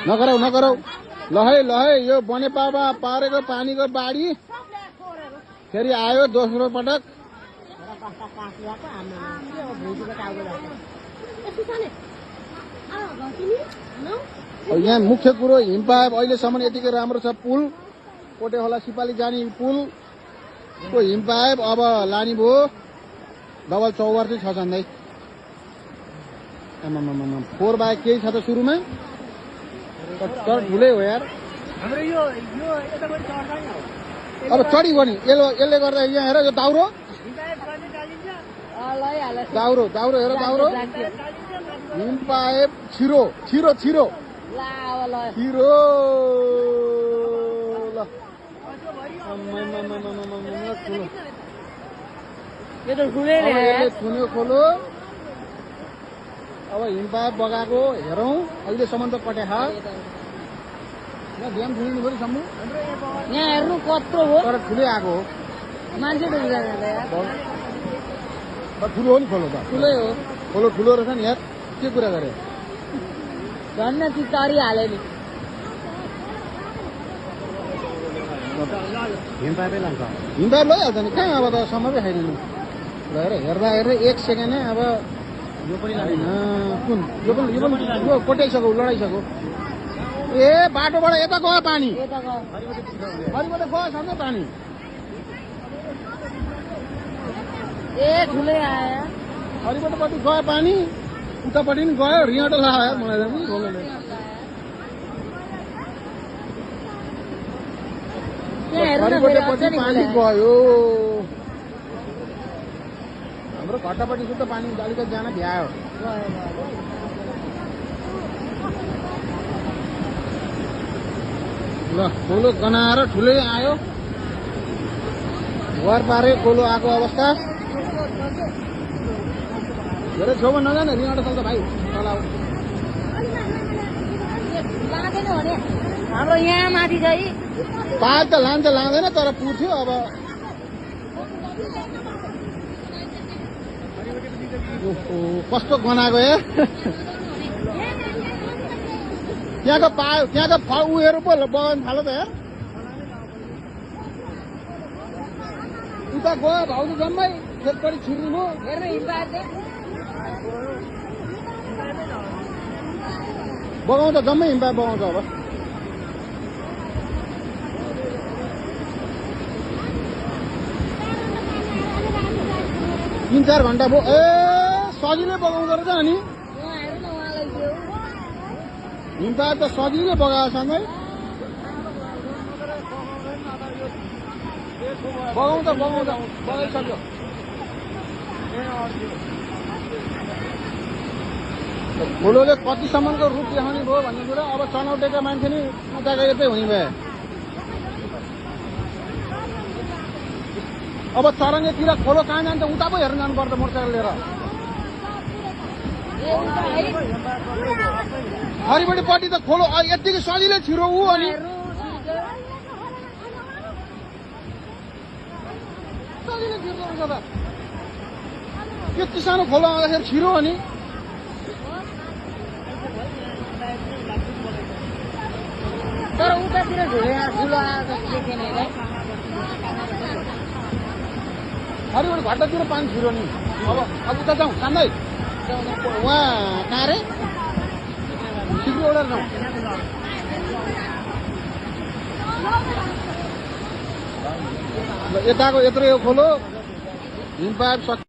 नगरौ नगरौ ल है यो बनेपामा परेको पानीको बाढी फेरि आयो दोस्रो पटक। यहाँ मुख्य कुरो हिमपाइप अहिलेसम्म यतिकै राम्रो छ। पुल कोटेखोला सिपाली जाने पुलको हिमपाइप अब लाने भयो। डबल चौवर चाहिँ छ झन्डै। आमामामा 4 बाई केही छ त सुरुमा तर ठुलै हो यार। अब चढी नि यसले गर्दा यहाँ हेर यो दाउरो दाउरो दाउरो हेर दाउरो हिमपाइप छिरो छिरो छिरो छिरो ल ठुलो खोलो। अब हिमपाइप बगाएको हेरौँ अहिलेसम्म त कट्या ध्यान ठुलिनु पऱ्यो सम्मु यहाँ हेर्नु कत्रो हो तर ठुलै आएको हो मान्छे ठुलो हो नि खोलो त ठुलै हो खोलो ठुलो रहेछ नि यार के कुरा गरे झन् ती तरिहाल्यो नि हिमपाइपै लान्छ हिमपाइप लैहाल्छ नि कहाँ अब त सम्मकै छैन नि हेर्दा 1 सेकेन्ड अब यो पनि लाग्दैन कुन यो कोटाइसक्यो लडाइसक्यो। ए बाटोबाट यता गयो पानी हरिबाट गयो सँगै पानी ए ठुलै आयो हरिबाटपट्टि गयो पानी उतापट्टि पनि गयो रियाटो लाग्यो मलाई त खोलोले हरिबाटपट्टि पानी गयो। हाम्रो घट्टापट्टि सुत्ता पानी अलिकति जान भ्यायो। ल खोलो गनाएर ठुलै आयो वर पारे खोलो आएको अवस्था धेरै छेउमा नजाने रियाटो चल्छ भाइ चलाऊ हाम्रो यहाँ माथि चाहिँ पाइप त लान्छ लाँदैन तर पुर्थ्यो। अब कस्तो गनाएको हे त्यहाँको उयोहरू पो बगान थाल्यो त यार उता गयो भाउजू जम्मै खेतपट्टि छिर्नु भयो हेर्नु हिमपाइप बगाउँछ जम्मै हिमपाइप बगाउँछ। अब 3-4 घण्टा भयो ए सजिलै बगाउँदो रहेछ अनि हिमपाइप त सजिलै बगाएको सँगै बगाउँदा बगाइसक्यो। खोलोले कतिसम्मको रूप देखाउने भयो भन्ने कुरा अब चनौटेका मान्छे नि उताको यतै हुने भए। अब चरङ्गेतिर खोलो कहाँ जान्छ उता पो हेर्न जानुपर्छ मोटरसाइकल लिएर। हरिबडीपट्टि त खोलो यतिकै सजिलै छिरो ऊ अनि सजिलै छिर्नुहुन्छ त यति सानो खोलो आउँदाखेरि छिरो अनि तर उतातिर ठुलो आएको देखेन हरिबडी घट्टातिर पानी छिरो नि। अब उता जाउँ कान्दै उहाँ कहाँ रे सिक्री ओडेर जाउँ यताको यत्रो यो खोलो हिमपाइप